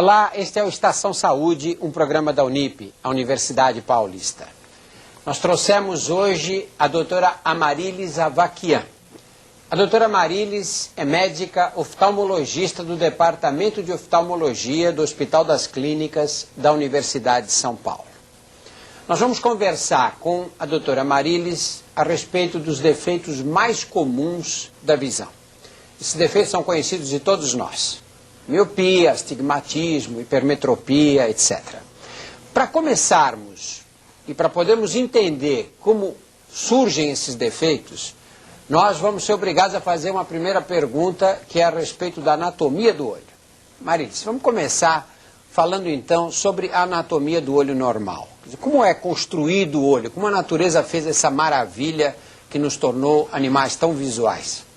Olá, este é o Estação Saúde, um programa da Unip, a Universidade Paulista. Nós trouxemos hoje a doutora Amarilis Avaquian. A doutora Amarilis é médica oftalmologista do Departamento de Oftalmologia do Hospital das Clínicas da Universidade de São Paulo. Nós vamos conversar com a doutora Amarilis a respeito dos defeitos mais comuns da visão. Esses defeitos são conhecidos de todos nós. Miopia, astigmatismo, hipermetropia, etc. Para começarmos e para podermos entender como surgem esses defeitos, nós vamos ser obrigados a fazer uma primeira pergunta que é a respeito da anatomia do olho. Amarilis, vamos começar falando então sobre a anatomia do olho normal. Como é construído o olho? Como a natureza fez essa maravilha que nos tornou animais tão visuais?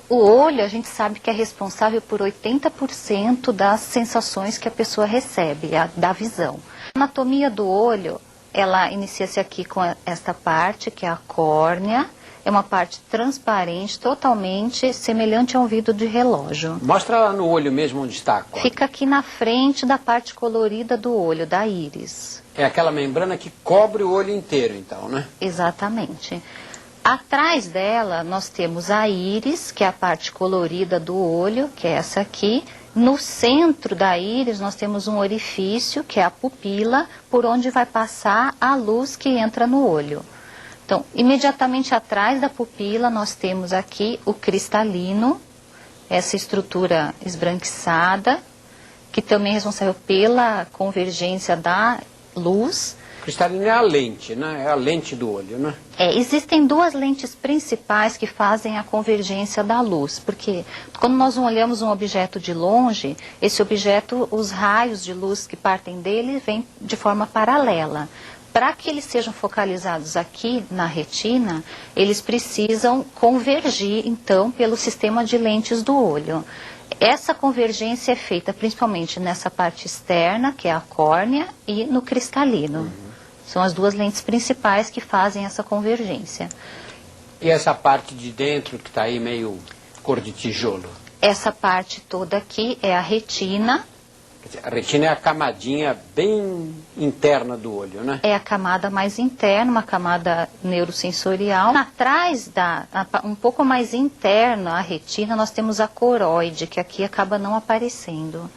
O olho, a gente sabe que é responsável por 80% das sensações que a pessoa recebe, da visão. A anatomia do olho, ela inicia-se aqui com esta parte, que é a córnea. É uma parte transparente, totalmente semelhante a um vidro de relógio. Mostra lá no olho mesmo onde está a córnea. Fica aqui na frente da parte colorida do olho, da íris. É aquela membrana que cobre o olho inteiro, então, né? Exatamente. Atrás dela, nós temos a íris, que é a parte colorida do olho, que é essa aqui. No centro da íris, nós temos um orifício, que é a pupila, por onde vai passar a luz que entra no olho. Então, imediatamente atrás da pupila, nós temos aqui o cristalino, essa estrutura esbranquiçada, que também é responsável pela convergência da luz. Cristalino é a lente, né? É a lente do olho, né? Existem duas lentes principais que fazem a convergência da luz, porque quando nós olhamos um objeto de longe, esse objeto, os raios de luz que partem dele vêm de forma paralela. Para que eles sejam focalizados aqui na retina, eles precisam convergir, então, pelo sistema de lentes do olho. Essa convergência é feita principalmente nessa parte externa, que é a córnea, e no cristalino. São as duas lentes principais que fazem essa convergência. E essa parte de dentro que está aí meio cor de tijolo? Essa parte toda aqui é a retina. A retina é a camadinha bem interna do olho, né? É a camada mais interna, uma camada neurosensorial. Atrás, um pouco mais interna, a retina, nós temos a coroide, que aqui acaba não aparecendo.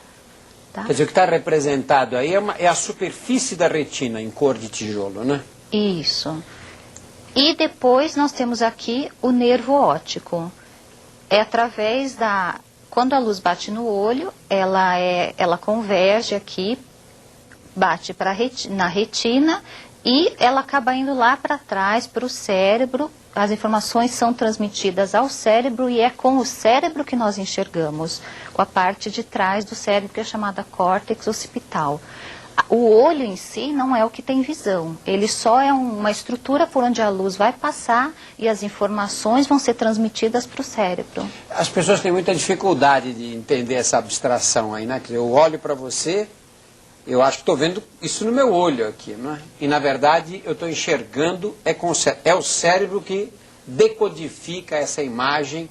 Tá? Quer dizer, o que está representado aí é a superfície da retina em cor de tijolo, né? Isso. E depois nós temos aqui o nervo óptico. É através da... Quando a luz bate no olho, ela converge aqui, bate na retina e ela acaba indo lá para trás, para o cérebro. As informações são transmitidas ao cérebro e é com o cérebro que nós enxergamos, com a parte de trás do cérebro que é chamada córtex occipital. O olho em si não é o que tem visão, ele só é uma estrutura por onde a luz vai passar e as informações vão ser transmitidas para o cérebro. As pessoas têm muita dificuldade de entender essa abstração aí, né? Quer dizer, eu olho para você, eu acho que estou vendo isso no meu olho aqui, né? E na verdade eu estou enxergando, é o cérebro que decodifica essa imagem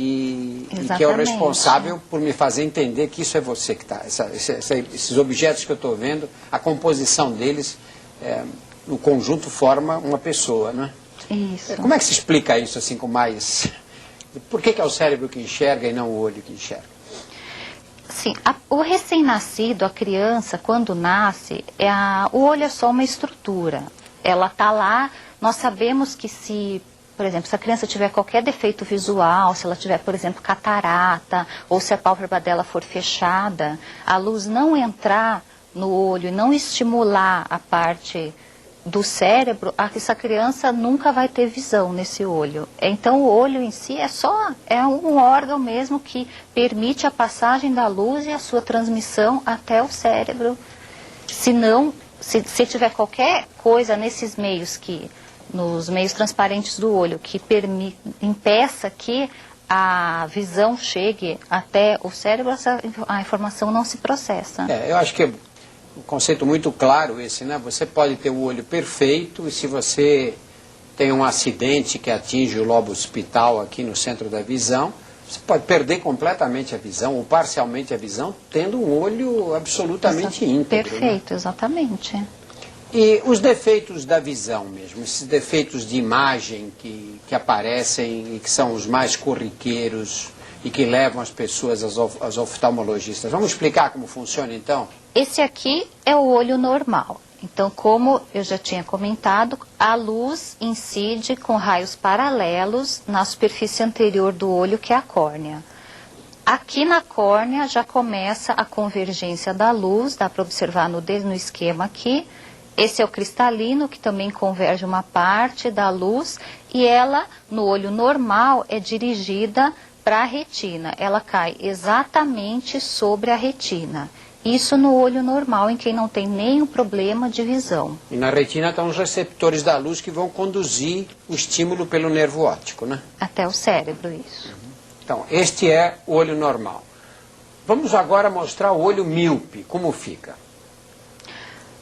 e que é o responsável por me fazer entender que isso é você que está. Esses objetos que eu estou vendo, a composição deles, no conjunto forma uma pessoa, né? Isso. Como é que se explica isso assim com mais... Por que é o cérebro que enxerga e não o olho que enxerga? Sim, o recém-nascido, a criança, quando nasce, o olho é só uma estrutura. Ela está lá, nós sabemos que se... Por exemplo, se a criança tiver qualquer defeito visual, se ela tiver, por exemplo, catarata, ou se a pálpebra dela for fechada, a luz não entrar no olho e não estimular a parte do cérebro, essa criança nunca vai ter visão nesse olho. Então, o olho em si é um órgão mesmo que permite a passagem da luz e a sua transmissão até o cérebro. Se tiver qualquer coisa nesses meios nos meios transparentes do olho, que impeça que a visão chegue até o cérebro, a informação não se processa. Eu acho que é um conceito muito claro esse, né? Você pode ter o olho perfeito e se você tem um acidente que atinge o lobo occipital aqui no centro da visão, Você pode perder completamente a visão, ou parcialmente a visão, tendo um olho absolutamente íntegro. Perfeito, exatamente. E os defeitos da visão mesmo, esses defeitos de imagem que aparecem e que são os mais corriqueiros e que levam as pessoas aos oftalmologistas. Vamos explicar como funciona então? Esse aqui é o olho normal. Então, como eu já tinha comentado, a luz incide com raios paralelos na superfície anterior do olho, que é a córnea. Aqui na córnea já começa a convergência da luz, dá para observar no esquema aqui. Esse é o cristalino, que também converge uma parte da luz, e ela, no olho normal, é dirigida para a retina. Ela cai exatamente sobre a retina. Isso no olho normal, em quem não tem nenhum problema de visão. E na retina estão os receptores da luz que vão conduzir o estímulo pelo nervo óptico, né? Até o cérebro, isso. Então, este é o olho normal. Vamos agora mostrar o olho míope, como fica.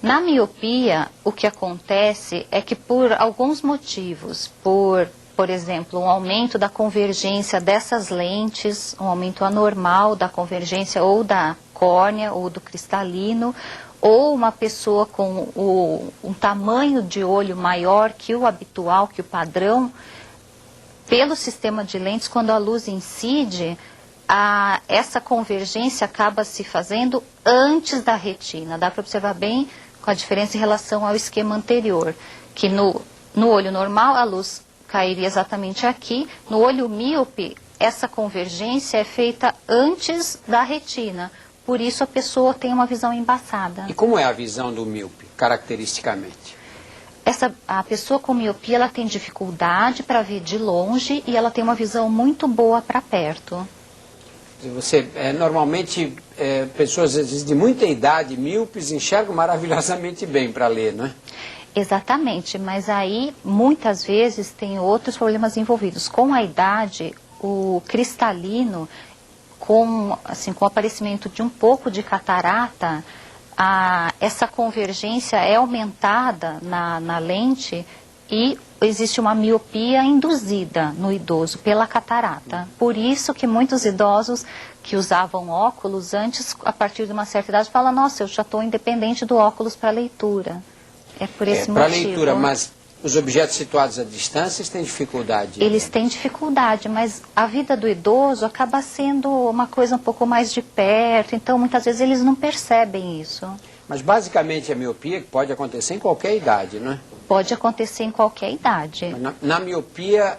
Na miopia, o que acontece é que por alguns motivos, por exemplo, um aumento da convergência dessas lentes, um aumento anormal da convergência ou da córnea ou do cristalino, ou uma pessoa com um tamanho de olho maior que o habitual, que o padrão, pelo sistema de lentes, quando a luz incide, essa convergência acaba se fazendo antes da retina. Dá para observar bem com a diferença em relação ao esquema anterior, que no olho normal a luz cairia exatamente aqui. No olho míope, essa convergência é feita antes da retina. Por isso a pessoa tem uma visão embaçada. E como é a visão do míope, caracteristicamente? A pessoa com miopia, ela tem dificuldade para ver de longe e ela tem uma visão muito boa para perto. Normalmente, pessoas às vezes de muita idade, míopes, enxergam maravilhosamente bem para ler, não é? Exatamente, mas aí muitas vezes tem outros problemas envolvidos. Com a idade, o cristalino, com o aparecimento de um pouco de catarata, essa convergência é aumentada na lente e existe uma miopia induzida no idoso pela catarata. Por isso que muitos idosos que usavam óculos antes, a partir de uma certa idade, falam: nossa, eu já estou independente do óculos para leitura. É por esse motivo. Para leitura, mas os objetos situados à distância têm dificuldade? Eles têm dificuldade, mas a vida do idoso acaba sendo uma coisa um pouco mais de perto, então muitas vezes eles não percebem isso. Mas basicamente a miopia pode acontecer em qualquer idade, não é? Pode acontecer em qualquer idade. Na miopia,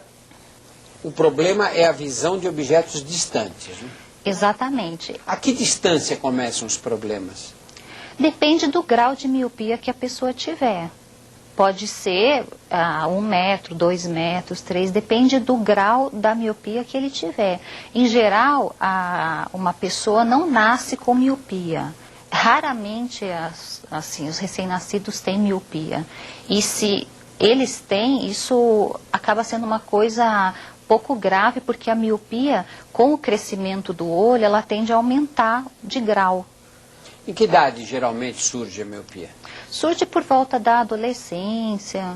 o problema é a visão de objetos distantes, né? Exatamente. A que distância começam os problemas? Depende do grau de miopia que a pessoa tiver. Pode ser 1 metro, 2 metros, 3, depende do grau da miopia que ele tiver. Em geral, uma pessoa não nasce com miopia. Raramente, os recém-nascidos têm miopia. E se eles têm, isso acaba sendo uma coisa pouco grave, porque a miopia, com o crescimento do olho, ela tende a aumentar de grau. Em que idade geralmente surge a miopia? Surge por volta da adolescência,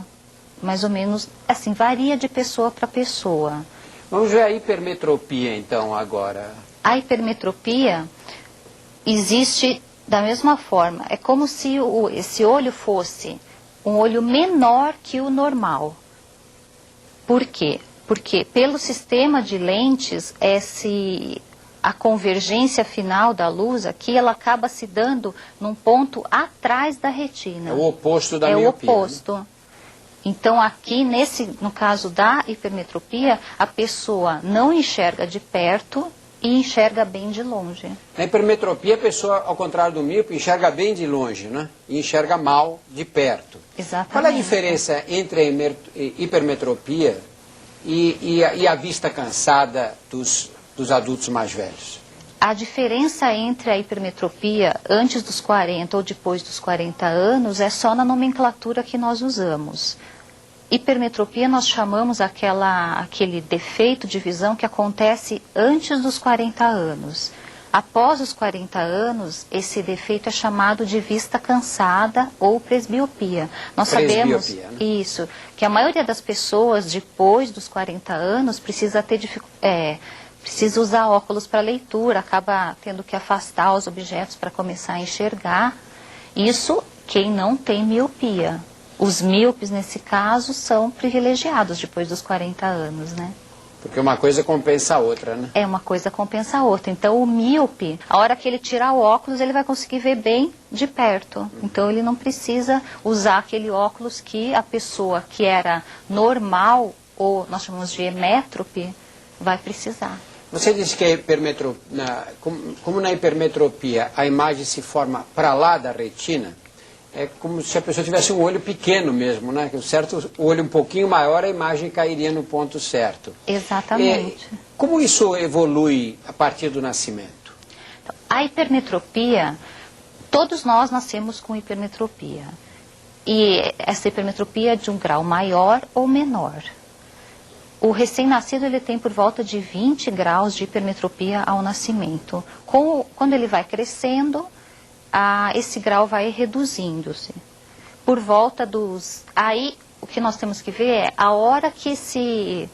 mais ou menos, assim, varia de pessoa para pessoa. Vamos ver a hipermetropia, então, agora. A hipermetropia existe da mesma forma. É como se esse olho fosse um olho menor que o normal. Por quê? Porque pelo sistema de lentes, a convergência final da luz aqui, ela acaba se dando num ponto atrás da retina. É o oposto da miopia. É o oposto. Né? Então aqui, no caso da hipermetropia, a pessoa não enxerga de perto e enxerga bem de longe. Na hipermetropia, a pessoa, ao contrário do míope, enxerga bem de longe, né? E enxerga mal de perto. Exatamente. Qual é a diferença entre a hipermetropia e a vista cansada dos adultos mais velhos? A diferença entre a hipermetropia antes dos 40 ou depois dos 40 anos é só na nomenclatura que nós usamos. Hipermetropia nós chamamos aquele defeito de visão que acontece antes dos 40 anos. Após os 40 anos, esse defeito é chamado de vista cansada ou presbiopia. Nós sabemos, né? Que a maioria das pessoas depois dos 40 anos precisa ter precisa usar óculos para leitura, acaba tendo que afastar os objetos para começar a enxergar. Isso quem não tem miopia. Os míopes, nesse caso, são privilegiados depois dos 40 anos, né? Porque uma coisa compensa a outra, né? É, uma coisa compensa a outra. Então, o míope, a hora que ele tirar o óculos, ele vai conseguir ver bem de perto. Então, ele não precisa usar aquele óculos que a pessoa que era normal, ou nós chamamos de hemétrope, vai precisar. Você disse que como na hipermetropia a imagem se forma para lá da retina, é como se a pessoa tivesse um olho pequeno mesmo, né? O olho um pouquinho maior, a imagem cairia no ponto certo. Exatamente. Como isso evolui a partir do nascimento? A hipermetropia, todos nós nascemos com hipermetropia. E essa hipermetropia é de um grau maior ou menor. O recém-nascido ele tem por volta de 20 graus de hipermetropia ao nascimento. Quando ele vai crescendo, esse grau vai reduzindo-se. Por volta dos... Aí, o que nós temos que ver é a hora que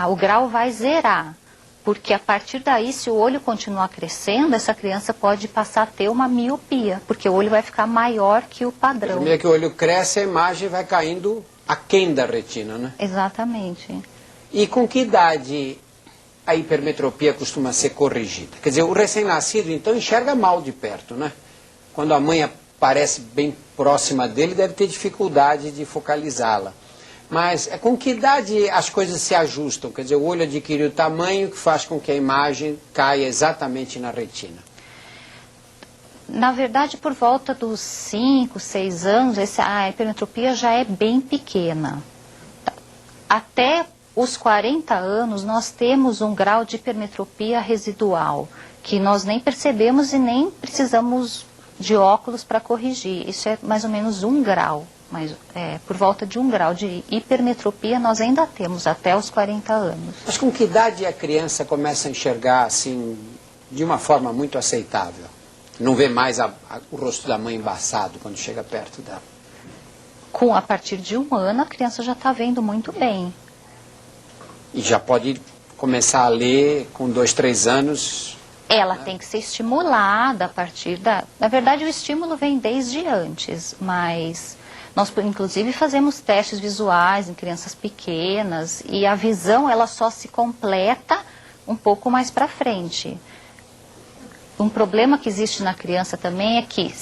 o grau vai zerar. Porque a partir daí, se o olho continuar crescendo, essa criança pode passar a ter uma miopia, porque o olho vai ficar maior que o padrão. À medida que o olho cresce, a imagem vai caindo aquém da retina, né? Exatamente. E com que idade a hipermetropia costuma ser corrigida? Quer dizer, o recém-nascido, então, enxerga mal de perto, né? Quando a mãe aparece bem próxima dele, deve ter dificuldade de focalizá-la. Mas com que idade as coisas se ajustam? Quer dizer, o olho adquire o tamanho que faz com que a imagem caia exatamente na retina. Na verdade, por volta dos 5, 6 anos, a hipermetropia já é bem pequena. Até os 40 anos, nós temos um grau de hipermetropia residual, que nós nem percebemos e nem precisamos de óculos para corrigir. Isso é mais ou menos 1 grau. Mas por volta de 1 grau de hipermetropia nós ainda temos até os 40 anos. Mas com que idade a criança começa a enxergar assim, de uma forma muito aceitável? Não vê mais o rosto da mãe embaçado quando chega perto dela? A partir de 1 ano a criança já está vendo muito bem. E já pode começar a ler com 2, 3 anos? Ela tem que ser estimulada a partir da... Na verdade, o estímulo vem desde antes, mas nós, inclusive, fazemos testes visuais em crianças pequenas e a visão, ela só se completa um pouco mais para frente. Um problema que existe na criança também é que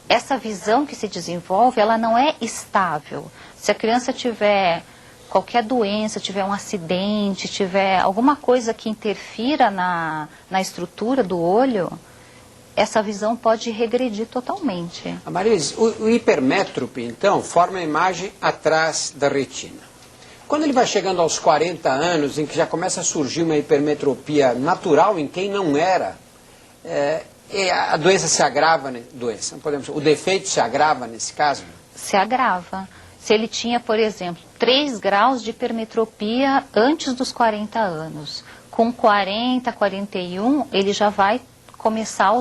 essa visão que se desenvolve, ela não é estável. Se a criança tiver qualquer doença, tiver um acidente, tiver alguma coisa que interfira na estrutura do olho, essa visão pode regredir totalmente. Marilis, o hipermétrope, então, forma a imagem atrás da retina. Quando ele vai chegando aos 40 anos, em que já começa a surgir uma hipermetropia natural em quem não era, a doença se agrava, o defeito se agrava nesse caso? Se agrava. Se ele tinha, por exemplo, 3 graus de hipermetropia antes dos 40 anos, com 40, 41, ele já vai começar a